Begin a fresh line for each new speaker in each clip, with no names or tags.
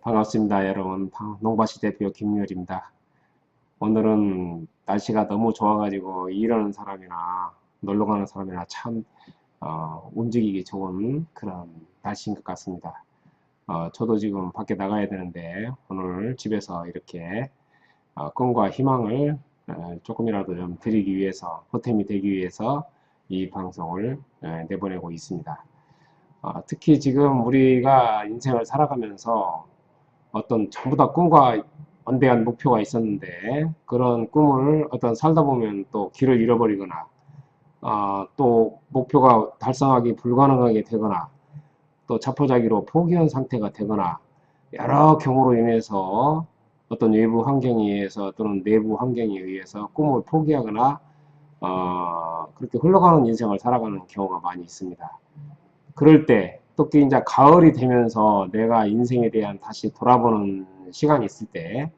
반갑습니다, 여러분. 농바시 대표 김유열입니다. 오늘은 날씨가 너무 좋아가지고 일하는 사람이나 놀러 가는 사람이나 참 움직이기 좋은 그런 날씨인 것 같습니다. 저도 지금 밖에 나가야 되는데 오늘 집에서 이렇게 꿈과 희망을 조금이라도 좀 드리기 위해서, 보탬이 되기 위해서 이 방송을 내보내고 있습니다. 특히 지금 우리가 인생을 살아가면서 어떤 전부 다 꿈과 원대한 목표가 있었는데 그런 꿈을 어떤 살다 보면 또 길을 잃어버리거나 또 목표가 달성하기 불가능하게 되거나 또 자포자기로 포기한 상태가 되거나 여러 경우로 인해서 어떤 외부 환경에 의해서 또는 내부 환경에 의해서 꿈을 포기하거나 그렇게 흘러가는 인생을 살아가는 경우가 많이 있습니다. 그럴 때 특히 이제 가을이 되면서 내가 인생에 대한 다시 돌아보는 시간이 있을 때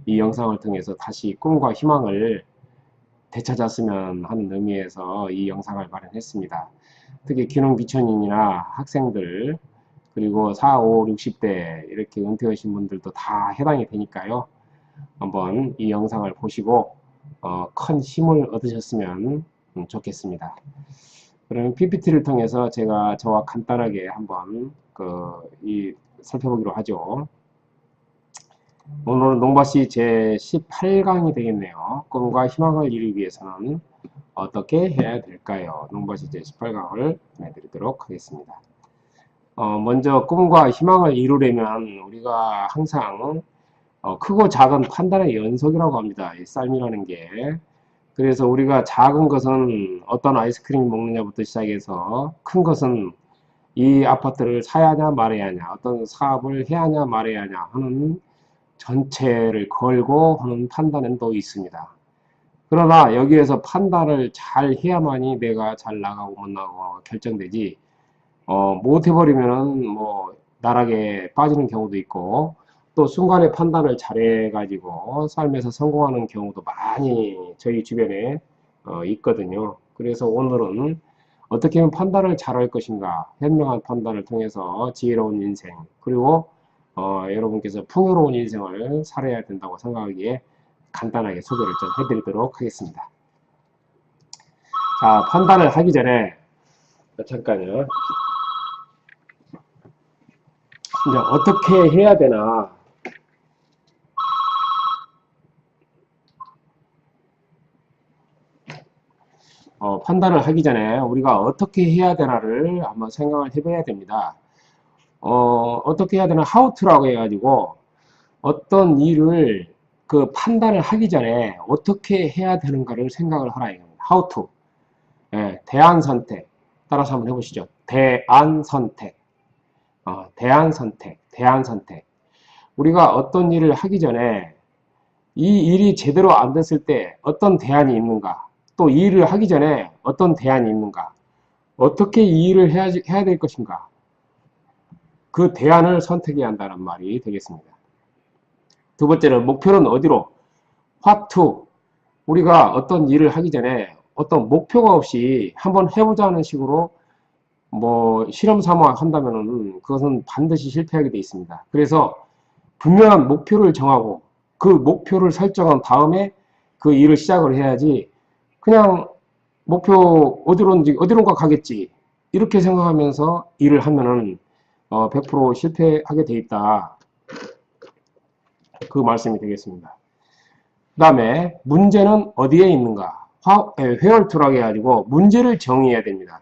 이 영상을 통해서 다시 꿈과 희망을 되찾았으면 하는 의미에서 이 영상을 마련했습니다. 특히 기농비천인이나 학생들 그리고 4, 5, 60대 이렇게 은퇴하신 분들도 다 해당이 되니까요. 한번 이 영상을 보시고 큰 힘을 얻으셨으면 좋겠습니다. 그러면 PPT를 통해서 제가 저와 간단하게 한번 살펴보기로 하죠. 오늘은 농바씨 제 18강이 되겠네요. 꿈과 희망을 이루기 위해서는 어떻게 해야 될까요? 농바씨 제 18강을 보내드리도록 하겠습니다. 먼저 꿈과 희망을 이루려면 우리가 항상 크고 작은 판단의 연속이라고 합니다. 이 삶이라는 게. 그래서 우리가 작은 것은 어떤 아이스크림 먹느냐부터 시작해서 큰 것은 이 아파트를 사야 하냐 말아야 하냐, 어떤 사업을 해야 하냐 말아야 하냐 하는 전체를 걸고 하는 판단은 또 있습니다. 그러나 여기에서 판단을 잘 해야만이 내가 잘 나가고 못 나가고 결정되지, 못 해버리면은 뭐 나락에 빠지는 경우도 있고, 또 순간에 판단을 잘해가지고 삶에서 성공하는 경우도 많이 저희 주변에 있거든요. 그래서 오늘은 어떻게 하면 판단을 잘할 것인가, 현명한 판단을 통해서 지혜로운 인생, 그리고 여러분께서 풍요로운 인생을 살아야 된다고 생각하기에 간단하게 소개를 좀 해드리도록 하겠습니다. 자, 판단을 하기 전에 잠깐요. 이제 어떻게 해야 되나, 판단을 하기 전에 우리가 어떻게 해야 되나를 한번 생각을 해봐야 됩니다. 어떻게 해야 되나, how to라고 해가지고 어떤 일을 그 판단을 하기 전에 어떻게 해야 되는가를 생각을 하라 이겁니다. how to. 예, 대안 선택. 따라서 한번 해보시죠. 대안 선택. 대안 선택. 대안 선택. 우리가 어떤 일을 하기 전에 이 일이 제대로 안 됐을 때 어떤 대안이 있는가? 또 이 일을 하기 전에 어떤 대안이 있는가? 어떻게 이 일을 해야 될 것인가? 그 대안을 선택해야 한다는 말이 되겠습니다. 두 번째는 목표는 어디로? what to. 우리가 어떤 일을 하기 전에 어떤 목표가 없이 한번 해보자는 식으로 뭐 실험 삼아 한다면은 그것은 반드시 실패하게 되어 있습니다. 그래서 분명한 목표를 정하고 그 목표를 설정한 다음에 그 일을 시작을 해야지, 그냥 목표 어디론가 가겠지 이렇게 생각하면서 일을 하면은 100% 실패하게 돼 있다, 그 말씀이 되겠습니다. 그 다음에 문제는 어디에 있는가, where to라고 해가지고 문제를 정의해야 됩니다.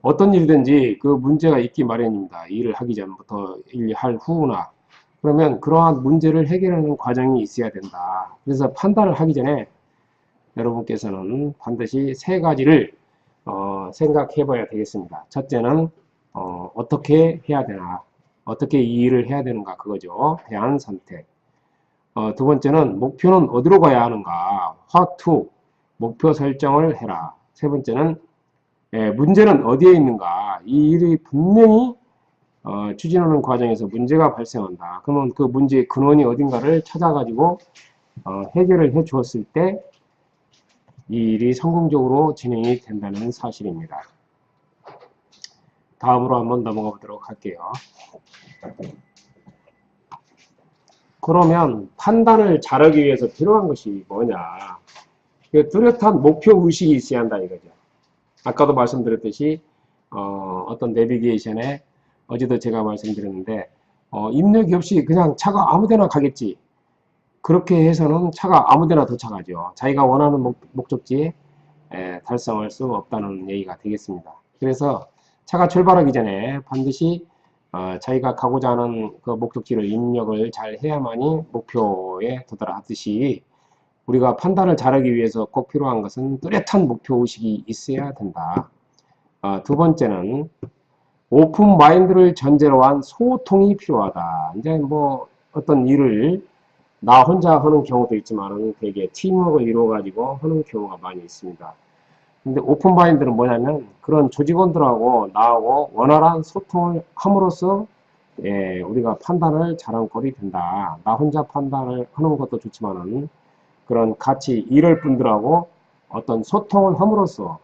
어떤 일이든지 그 문제가 있기 마련입니다. 일을 하기 전부터 일할 후나. 그러면 그러한 문제를 해결하는 과정이 있어야 된다. 그래서 판단을 하기 전에 여러분께서는 반드시 세 가지를 생각해 봐야 되겠습니다. 첫째는 어떻게 해야 되나, 어떻게 이 일을 해야 되는가, 그거죠. 대안 선택. 두 번째는 목표는 어디로 가야 하는가, what to. 목표 설정을 해라. 세 번째는 문제는 어디에 있는가, 이 일이 분명히 추진하는 과정에서 문제가 발생한다. 그러면 그 문제의 근원이 어딘가를 찾아가지고 해결을 해 주었을 때 이 일이 성공적으로 진행이 된다는 사실입니다. 다음으로 한번 넘어가 보도록 할게요. 그러면 판단을 잘하기 위해서 필요한 것이 뭐냐? 뚜렷한 목표 의식이 있어야 한다 이거죠. 아까도 말씀드렸듯이 어떤 내비게이션에 어제도 제가 말씀드렸는데 입력이 없이 그냥 차가 아무데나 가겠지. 그렇게 해서는 차가 아무데나 도착하죠. 자기가 원하는 목적지에 달성할 수 없다는 얘기가 되겠습니다. 그래서 차가 출발하기 전에 반드시 자기가 가고자 하는 그 목적지를 입력을 잘 해야만이 목표에 도달하듯이 우리가 판단을 잘하기 위해서 꼭 필요한 것은 뚜렷한 목표의식이 있어야 된다. 두 번째는 오픈 마인드를 전제로 한 소통이 필요하다. 이제 뭐 어떤 일을 나 혼자 하는 경우도 있지만 되게 팀워크를 이루어 가지고 하는 경우가 많이 있습니다. 근데 오픈 마인드는 뭐냐면 그런 조직원들하고 나하고 원활한 소통을 함으로써 우리가 판단을 잘한 꼴이 된다. 나 혼자 판단을 하는 것도 좋지만은 그런 같이 일할 분들하고 어떤 소통을 함으로써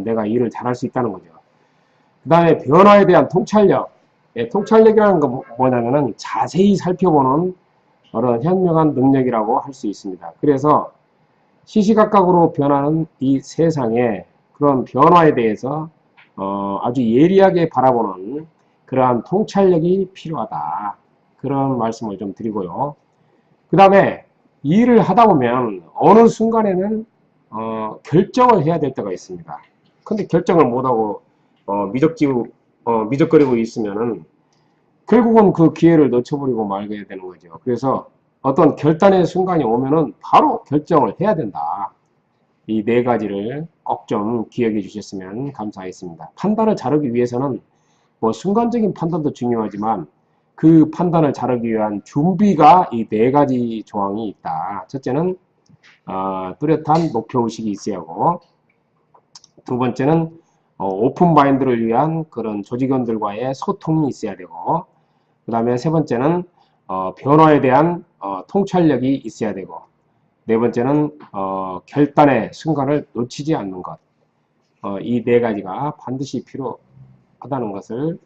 내가 일을 잘할 수 있다는 거죠. 그 다음에 변화에 대한 통찰력. 통찰력이라는 건 뭐냐면은 자세히 살펴보는 그런 현명한 능력이라고 할 수 있습니다. 그래서 시시각각으로 변하는 이 세상에 그런 변화에 대해서 아주 예리하게 바라보는 그러한 통찰력이 필요하다. 그런 말씀을 좀 드리고요. 그 다음에 일을 하다 보면 어느 순간에는 결정을 해야 될 때가 있습니다. 근데 결정을 못하고 미적거리고 있으면은 결국은 그 기회를 놓쳐버리고 말게 되는 거죠. 그래서 어떤 결단의 순간이 오면은 바로 결정을 해야 된다. 이 네 가지를 꼭 좀 기억해 주셨으면 감사하겠습니다. 판단을 잘하기 위해서는 뭐 순간적인 판단도 중요하지만 그 판단을 잘하기 위한 준비가 이 네 가지 조항이 있다. 첫째는 뚜렷한 목표의식이 있어야 하고, 두 번째는 오픈 마인드를 위한 그런 조직원들과의 소통이 있어야 되고, 그 다음에 세 번째는 변화에 대한 통찰력이 있어야 되고, 네 번째는 결단의 순간을 놓치지 않는 것. 이 네 가지가 반드시 필요하다는 것을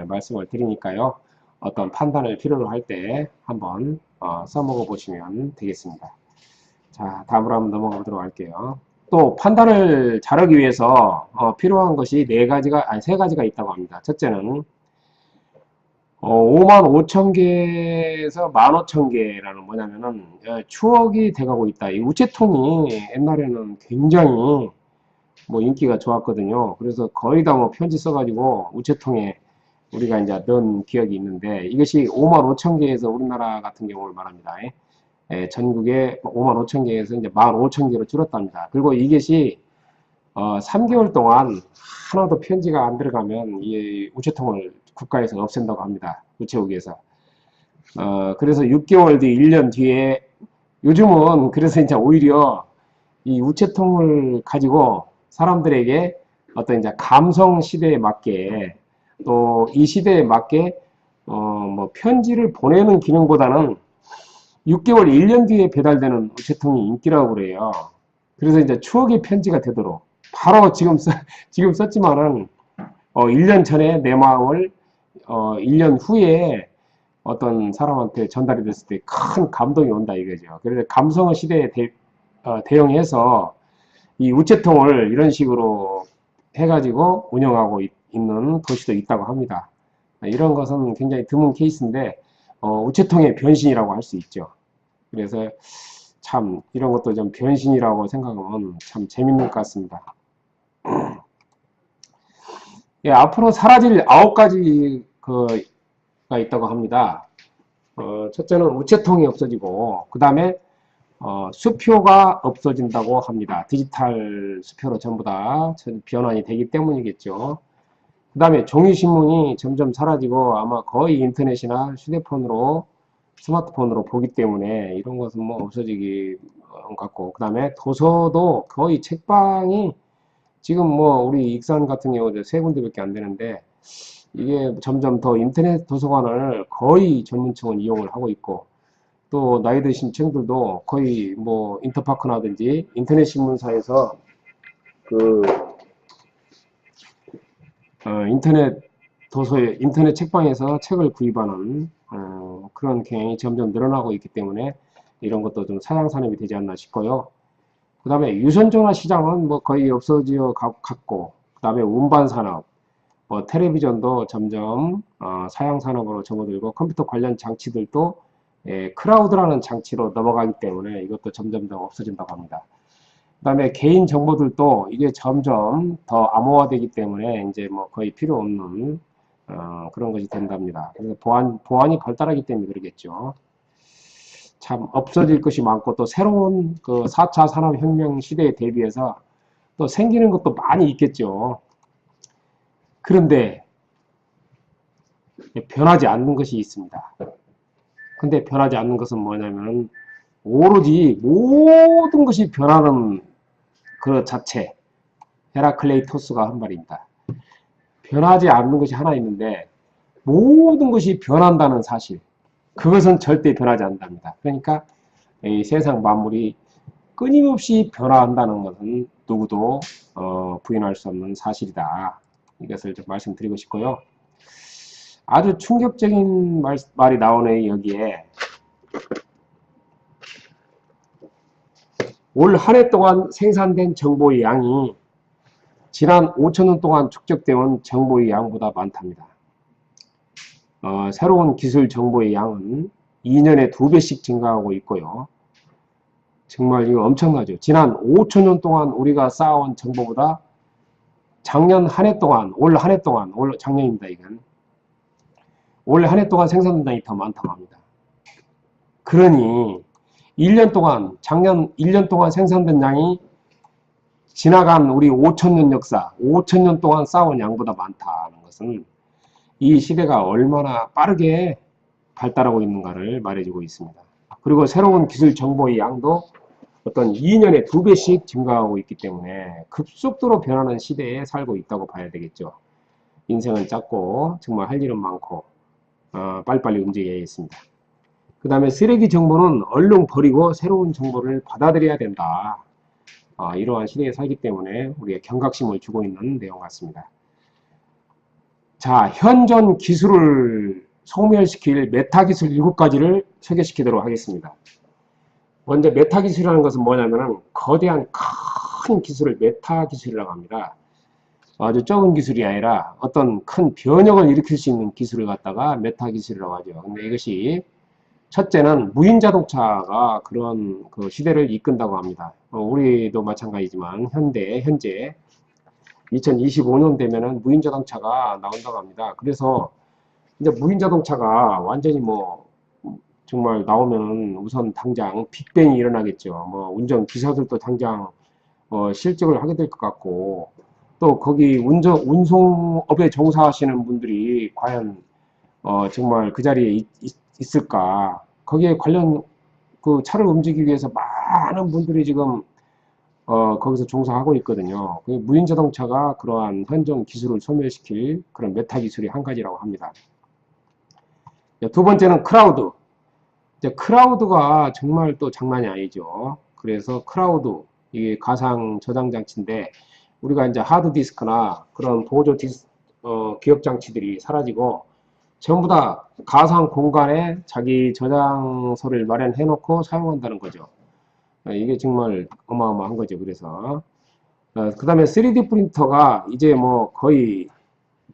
말씀을 드리니까요. 어떤 판단을 필요로 할 때 한번 써먹어 보시면 되겠습니다. 자, 다음으로 한번 넘어가 보도록 할게요. 또 판단을 잘하기 위해서 필요한 것이 세 가지가 있다고 합니다. 첫째는 55,000개에서 15,000개라는 뭐냐면은 추억이 돼가고 있다. 이 우체통이 옛날에는 굉장히 뭐 인기가 좋았거든요. 그래서 거의 다 뭐 편지 써가지고 우체통에 우리가 이제 넣은 기억이 있는데 이것이 55,000개에서 우리나라 같은 경우를 말합니다. 전국에 55,000개에서 이제 15,000개로 줄었답니다. 그리고 이것이 3개월 동안 하나도 편지가 안 들어가면 이 우체통을 국가에서 없앤다고 합니다. 우체국에서. 그래서 6개월 뒤, 1년 뒤에 요즘은 그래서 이제 오히려 이 우체통을 가지고 사람들에게 어떤 이제 감성 시대에 맞게 또 이 시대에 맞게 뭐 편지를 보내는 기능보다는 6개월, 1년 뒤에 배달되는 우체통이 인기라고 그래요. 그래서 이제 추억의 편지가 되도록 바로 지금 썼지만은 1년 전에 내 마음을 1년 후에 어떤 사람한테 전달이 됐을 때 큰 감동이 온다 이거죠. 그래서 감성의 시대에 대응해서 이 우체통을 이런 식으로 해가지고 운영하고 있는 도시도 있다고 합니다. 이런 것은 굉장히 드문 케이스인데 우체통의 변신이라고 할 수 있죠. 그래서 참 이런 것도 좀 변신이라고 생각하면 참 재밌는 것 같습니다. 예, 앞으로 사라질 9가지가 있다고 합니다. 첫째는 우체통이 없어지고 그 다음에 수표가 없어진다고 합니다. 디지털 수표로 전부 다 변환이 되기 때문이겠죠. 그 다음에 종이신문이 점점 사라지고 아마 거의 인터넷이나 휴대폰으로 스마트폰으로 보기 때문에 이런 것은 뭐 없어지기 같고, 그 다음에 도서도 거의 책방이 지금 뭐 우리 익산 같은 경우도 3군데밖에 안 되는데 이게 점점 더 인터넷 도서관을 거의 전문층은 이용을 하고 있고, 또 나이 드신 층들도 거의 뭐 인터파크나든지 인터넷 신문사에서 그 인터넷 도서에 인터넷 책방에서 책을 구입하는 그런 경향이 점점 늘어나고 있기 때문에 이런 것도 좀 사양 산업이 되지 않나 싶고요. 그 다음에 유선전화 시장은 뭐 거의 없어져 갔고, 그 다음에 운반 산업, 뭐 텔레비전도 점점 사양 산업으로 접어들고, 컴퓨터 관련 장치들도 클라우드라는 장치로 넘어가기 때문에 이것도 점점 더 없어진다고 합니다. 그 다음에 개인 정보들도 이게 점점 더 암호화되기 때문에 이제 뭐 거의 필요 없는 그런 것이 된답니다. 그래서 보안이 발달하기 때문에 그러겠죠. 참 없어질 것이 많고 또 새로운 그 4차 산업혁명 시대에 대비해서 또 생기는 것도 많이 있겠죠. 그런데 변하지 않는 것이 있습니다. 근데 변하지 않는 것은 뭐냐면 오로지 모든 것이 변하는 그 자체, 헤라클레이토스가 한 말입니다. 변하지 않는 것이 하나 있는데 모든 것이 변한다는 사실, 그것은 절대 변하지 않는답니다. 그러니까 이 세상 만물이 끊임없이 변화한다는 것은 누구도 부인할 수 없는 사실이다. 이것을 좀 말씀드리고 싶고요. 아주 충격적인 말이 나오네요. 여기에 올 한 해 동안 생산된 정보의 양이 지난 5천년 동안 축적되어 정보의 양보다 많답니다. 새로운 기술 정보의 양은 2년에 2배씩 증가하고 있고요. 정말 이거 엄청나죠. 지난 5천년 동안 우리가 쌓아온 정보보다 작년 한 해 동안, 올 한 해 동안, 올 작년입니다. 이건 올 한 해 동안 생산된 양이 더 많다고 합니다. 그러니 1년 동안, 작년 1년 동안 생산된 양이 지나간 우리 5천년 역사, 5천년 동안 쌓아온 양보다 많다는 것은 이 시대가 얼마나 빠르게 발달하고 있는가를 말해주고 있습니다. 그리고 새로운 기술 정보의 양도 어떤 2년에 2배씩 증가하고 있기 때문에 급속도로 변하는 시대에 살고 있다고 봐야 되겠죠. 인생은 짧고 정말 할 일은 많고 빨리빨리 움직여야겠습니다. 그 다음에 쓰레기 정보는 얼른 버리고 새로운 정보를 받아들여야 된다. 이러한 시대에 살기 때문에 우리의 경각심을 주고 있는 내용 같습니다. 자, 현존 기술을 소멸시킬 메타 기술 7가지를 소개시키도록 하겠습니다. 먼저 메타 기술이라는 것은 뭐냐면은 거대한 큰 기술을 메타 기술이라고 합니다. 아주 적은 기술이 아니라 어떤 큰 변형을 일으킬 수 있는 기술을 갖다가 메타 기술이라고 하죠. 근데 이것이 첫째는 무인 자동차가 그런 그 시대를 이끈다고 합니다. 우리도 마찬가지지만 현재 2025년 되면은 무인 자동차가 나온다고 합니다. 그래서 이제 무인 자동차가 완전히 뭐 정말 나오면은 우선 당장 빅뱅이 일어나겠죠. 뭐 운전 기사들도 당장 실직을 하게 될 것 같고, 또 거기 운송업에 종사하시는 분들이 과연 정말 그 자리에 있을까? 거기에 관련 그 차를 움직이기 위해서 많은 분들이 지금 거기서 종사하고 있거든요. 무인 자동차가 그러한 현존 기술을 소멸시킬 그런 메타 기술이 한 가지라고 합니다. 두 번째는 클라우드. 클라우드가 정말 또 장난이 아니죠. 그래서 클라우드, 이게 가상 저장 장치인데 우리가 이제 하드디스크나 그런 보조 기억 장치들이 사라지고 전부 다 가상 공간에 자기 저장소를 마련해 놓고 사용한다는 거죠. 이게 정말 어마어마한 거죠. 그래서 그 다음에 3D 프린터가 이제 뭐 거의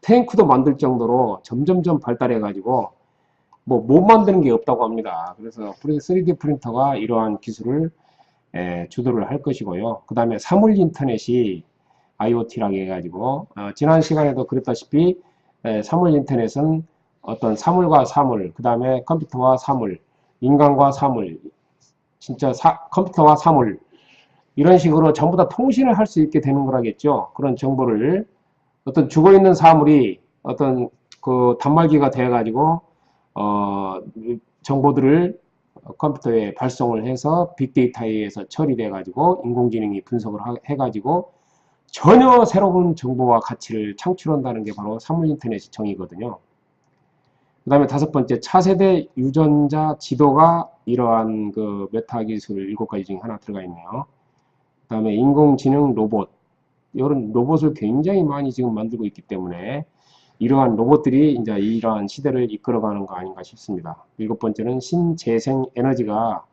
탱크도 만들 정도로 점점점 발달해 가지고 뭐 못 만드는 게 없다고 합니다. 그래서 3D 프린터가 이러한 기술을 주도를 할 것이고요. 그 다음에 사물 인터넷이 IoT라고 해가지고 지난 시간에도 그랬다시피 사물 인터넷은 어떤 사물과 사물, 그 다음에 컴퓨터와 사물, 인간과 사물, 진짜 컴퓨터와 사물, 이런 식으로 전부 다 통신을 할 수 있게 되는 거라겠죠. 그런 정보를 어떤 죽어있는 사물이 어떤 그 단말기가 되어가지고 정보들을 컴퓨터에 발송을 해서 빅데이터에 의해서 처리돼 가지고 인공지능이 분석을 해가지고 전혀 새로운 정보와 가치를 창출한다는 게 바로 사물인터넷의 정의거든요. 그 다음에 다섯 번째, 차세대 유전자 지도가 이러한 그 메타 기술 7가지 중에 하나 들어가 있네요. 그 다음에 인공지능 로봇, 이런 로봇을 굉장히 많이 지금 만들고 있기 때문에 이러한 로봇들이 이제 이러한 시대를 이끌어가는 거 아닌가 싶습니다. 일곱 번째는 신재생 에너지가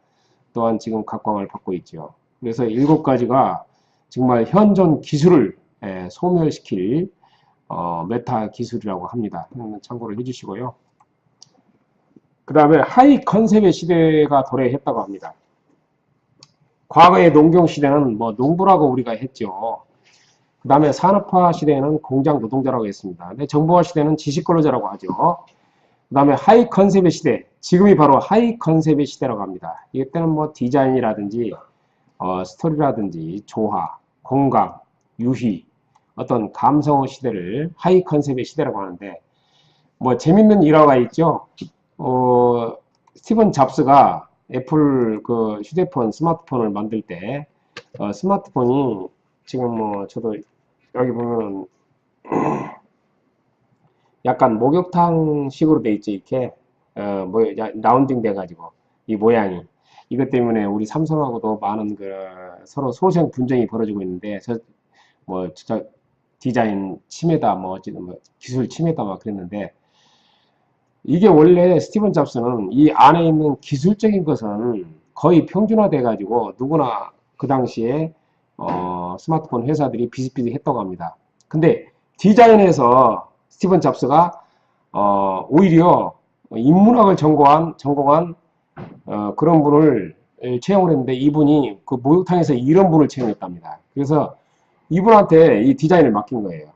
또한 지금 각광을 받고 있죠. 그래서 일곱 가지가 정말 현존 기술을 소멸시킬 메타 기술이라고 합니다. 참고를 해주시고요. 그 다음에 하이 컨셉의 시대가 도래했다고 합니다. 과거의 농경 시대는 뭐 농부라고 우리가 했죠. 그 다음에 산업화 시대에는 공장 노동자라고 했습니다. 근데 정보화 시대는 지식 근로자라고 하죠. 그 다음에 하이 컨셉의 시대, 지금이 바로 하이 컨셉의 시대라고 합니다. 이때는 뭐 디자인이라든지 스토리라든지 조화, 공감, 유희, 어떤 감성의 시대를 하이 컨셉의 시대라고 하는데, 뭐 재밌는 일화가 있죠. 스티븐 잡스가 애플 그 휴대폰, 스마트폰을 만들 때 스마트폰이 지금 뭐 저도 여기 보면 약간 목욕탕 식으로 돼 있지, 이렇게 뭐 라운딩 돼 가지고 이 모양이 이것 때문에 우리 삼성하고도 많은 그 서로 소생 분쟁이 벌어지고 있는데, 저 디자인 침해다 뭐 어쨌든 뭐 기술 침해다 막 그랬는데, 이게 원래 스티븐 잡스는 이 안에 있는 기술적인 것은 거의 평준화돼 가지고 누구나 그 당시에 스마트폰 회사들이 비슷비슷했다고 합니다. 근데 디자인에서 스티븐 잡스가 오히려 인문학을 전공한 그런 분을 채용을 했는데, 이분이 그 목욕탕에서 이런 분을 채용했답니다. 그래서 이분한테 이 디자인을 맡긴 거예요.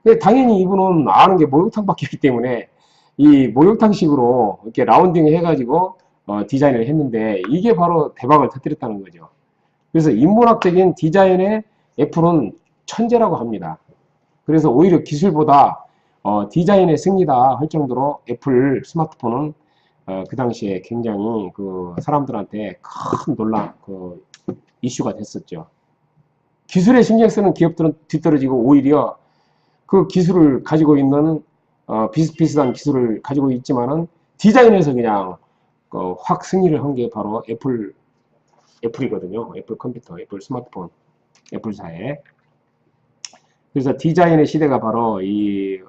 근데 당연히 이분은 아는 게 목욕탕밖에 없기 때문에 이 목욕탕식으로 이렇게 라운딩 해가지고 디자인을 했는데, 이게 바로 대박을 터뜨렸다는 거죠. 그래서 인문학적인 디자인의 애플은 천재라고 합니다. 그래서 오히려 기술보다 디자인의 승리다 할 정도로 애플 스마트폰은 그 당시에 굉장히 그 사람들한테 큰 논란, 그 이슈가 됐었죠. 기술에 신경 쓰는 기업들은 뒤떨어지고 오히려 그 기술을 가지고 있는 비슷비슷한 기술을 가지고 있지만은 디자인에서 그냥 확 승리를 한 게 바로 애플이거든요. 애플 컴퓨터, 애플 스마트폰, 애플사에. 그래서 디자인의 시대가 바로 이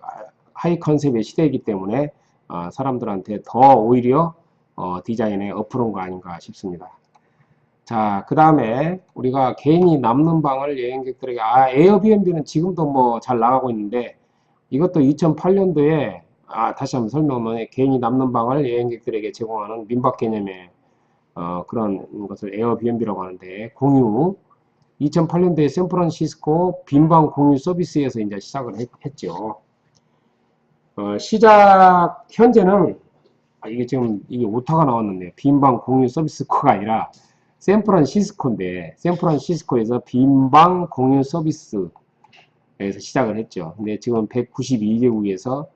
하이 컨셉의 시대이기 때문에 사람들한테 더 오히려 디자인에 엎어놓은 거 아닌가 싶습니다. 자, 그 다음에 우리가 개인이 남는 방을 여행객들에게, 에어비앤비는 지금도 뭐 잘 나가고 있는데, 이것도 2008년도에 다시 한번 설명하면, 개인이 남는 방을 여행객들에게 제공하는 민박 개념의 그런 것을 에어비앤비라고 하는데, 공유 2008년도에 샌프란시스코 빈방 공유 서비스에서 이제 시작을 했죠. 시작 현재는 이게 지금 이게 오타가 나왔는데, 빈방 공유 서비스코가 아니라 샌프란시스코인데, 샌프란시스코에서 빈방 공유 서비스에서 시작을 했죠. 근데 지금 192개국에서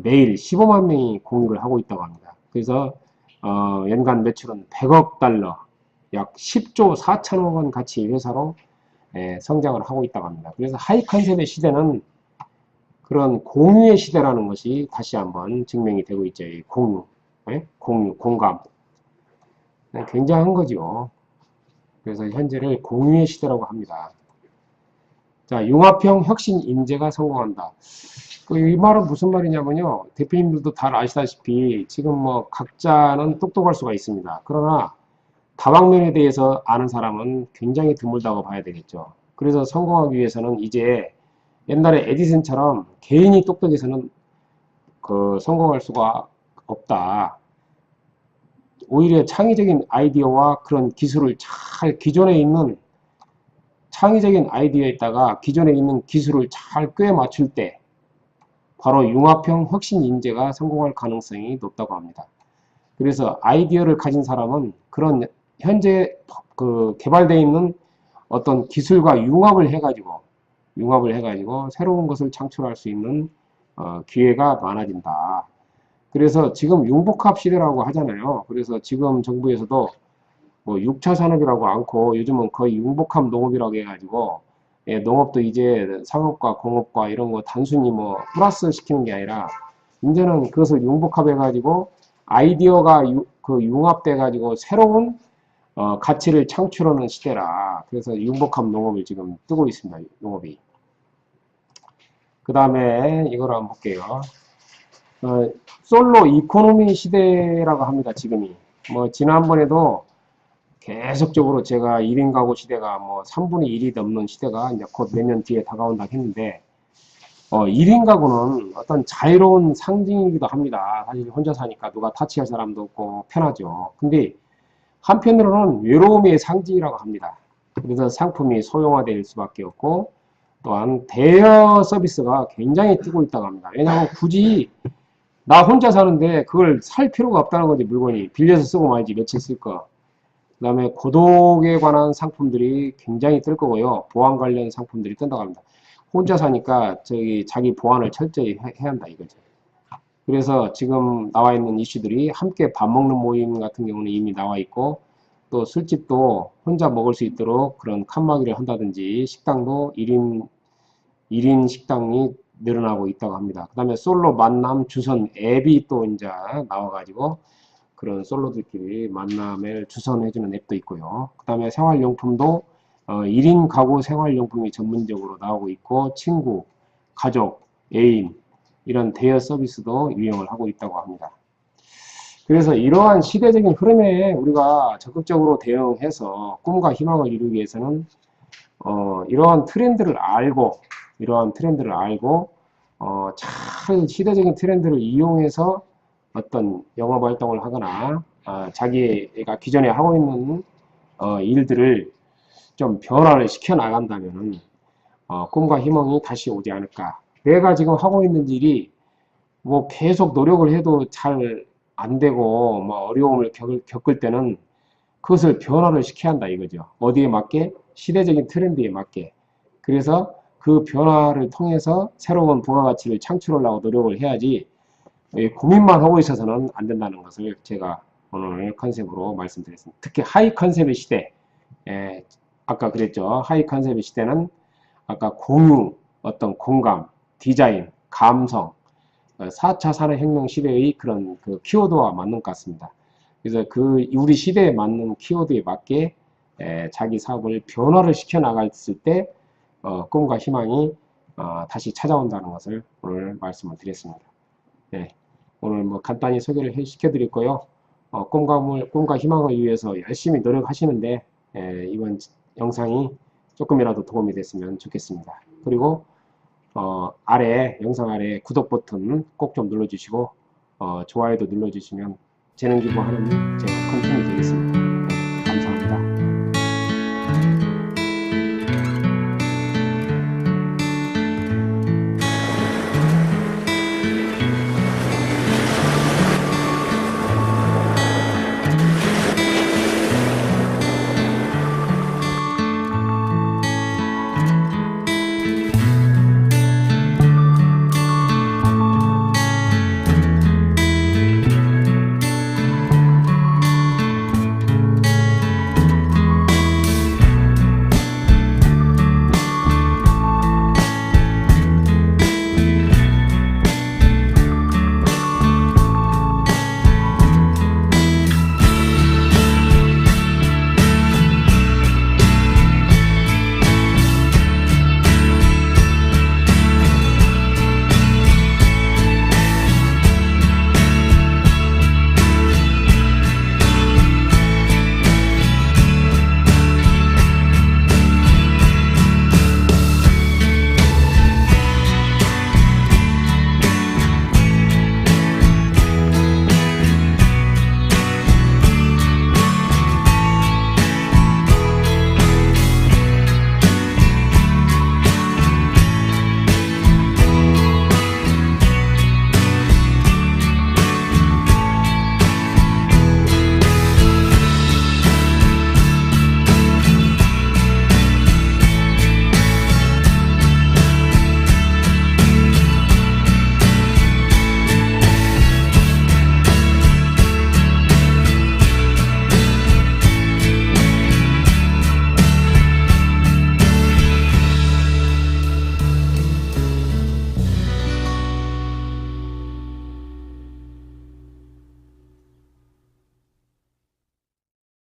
매일 15만 명이 공유를 하고 있다고 합니다. 그래서 연간 매출은 100억 달러, 약 10조 4천억 원 가치 회사로 성장을 하고 있다고 합니다. 그래서 하이 컨셉의 시대는 그런 공유의 시대라는 것이 다시 한번 증명이 되고 있죠. 이 공유, 공유, 공감. 굉장한 거죠. 그래서 현재를 공유의 시대라고 합니다. 자, 융합형 혁신 인재가 성공한다. 이 말은 무슨 말이냐면요. 대표님들도 다 아시다시피 지금 뭐 각자는 똑똑할 수가 있습니다. 그러나 다방면에 대해서 아는 사람은 굉장히 드물다고 봐야 되겠죠. 그래서 성공하기 위해서는 이제 옛날에 에디슨처럼 개인이 똑똑해서는 성공할 수가 없다. 오히려 창의적인 아이디어와 그런 기술을 기존에 있는 창의적인 아이디어에다가 기존에 있는 기술을 잘 꿰 맞출 때 바로 융합형 혁신 인재가 성공할 가능성이 높다고 합니다. 그래서 아이디어를 가진 사람은 그런 현재 개발되어 있는 어떤 기술과 융합을 해가지고 새로운 것을 창출할 수 있는 기회가 많아진다. 그래서 지금 융복합 시대라고 하잖아요. 그래서 지금 정부에서도 뭐 6차 산업이라고 않고 요즘은 거의 융복합 농업이라고 해가지고, 농업도 이제 상업과 공업과 이런 거 단순히 뭐 플러스 시키는 게 아니라 이제는 그것을 융복합해가지고 아이디어가 융합돼가지고 새로운 가치를 창출하는 시대라. 그래서 융복합 농업을 지금 뜨고 있습니다. 농업이. 그 다음에 이걸 한번 볼게요. 솔로 이코노미 시대라고 합니다. 지금이. 뭐 지난번에도 계속적으로 제가 1인 가구 시대가 뭐 3분의 1이 넘는 시대가 이제 곧 몇 년 뒤에 다가온다고 했는데 1인 가구는 어떤 자유로운 상징이기도 합니다. 사실 혼자 사니까 누가 타치할 사람도 없고 편하죠. 근데 한편으로는 외로움의 상징이라고 합니다. 그래서 상품이 소형화될 수밖에 없고 또한 대여 서비스가 굉장히 뜨고 있다고 합니다. 왜냐하면 굳이 나 혼자 사는데 그걸 살 필요가 없다는 거지. 물건이 빌려서 쓰고 말지 며칠 쓸 거. 그 다음에 고독에 관한 상품들이 굉장히 뜰 거고요. 보안 관련 상품들이 뜬다고 합니다. 혼자 사니까 자기 보안을 철저히 해야 한다 이거죠. 그래서 지금 나와 있는 이슈들이 함께 밥 먹는 모임 같은 경우는 이미 나와 있고, 또 술집도 혼자 먹을 수 있도록 그런 칸막이를 한다든지, 식당도 1인 식당이 늘어나고 있다고 합니다. 그 다음에 솔로 만남 주선 앱이 또 이제 나와가지고 그런 솔로들끼리 만남을 주선해주는 앱도 있고요. 그 다음에 생활용품도 1인 가구 생활용품이 전문적으로 나오고 있고, 친구, 가족, 애인 이런 대여 서비스도 유용을 하고 있다고 합니다. 그래서 이러한 시대적인 흐름에 우리가 적극적으로 대응해서 꿈과 희망을 이루기 위해서는 이러한 트렌드를 알고 잘 시대적인 트렌드를 이용해서 어떤 영업 활동을 하거나 자기가 기존에 하고 있는 일들을 좀 변화를 시켜 나간다면 꿈과 희망이 다시 오지 않을까. 내가 지금 하고 있는 일이 뭐 계속 노력을 해도 잘 안 되고 뭐 어려움을 겪을 때는 그것을 변화를 시켜야 한다 이거죠. 어디에 맞게? 시대적인 트렌드에 맞게. 그래서 그 변화를 통해서 새로운 부가가치를 창출하려고 노력을 해야지 고민만 하고 있어서는 안 된다는 것을 제가 오늘 컨셉으로 말씀드렸습니다. 특히 하이 컨셉의 시대, 아까 그랬죠. 하이 컨셉의 시대는 아까 공유, 어떤 공감, 디자인, 감성, 4차 산업혁명 시대의 그런 그 키워드와 맞는 것 같습니다. 그래서 우리 시대에 맞는 키워드에 맞게 자기 사업을 변화를 시켜 나갔을 때 꿈과 희망이 다시 찾아온다는 것을 오늘 말씀을 드렸습니다. 네, 오늘 뭐 간단히 소개를 시켜드렸고요. 꿈과 희망을 위해서 열심히 노력하시는데 이번 영상이 조금이라도 도움이 됐으면 좋겠습니다. 그리고 영상 아래 구독 버튼 꼭 좀 눌러주시고 좋아요도 눌러주시면 재능 기부하는 제가 큰 힘이 되겠습니다.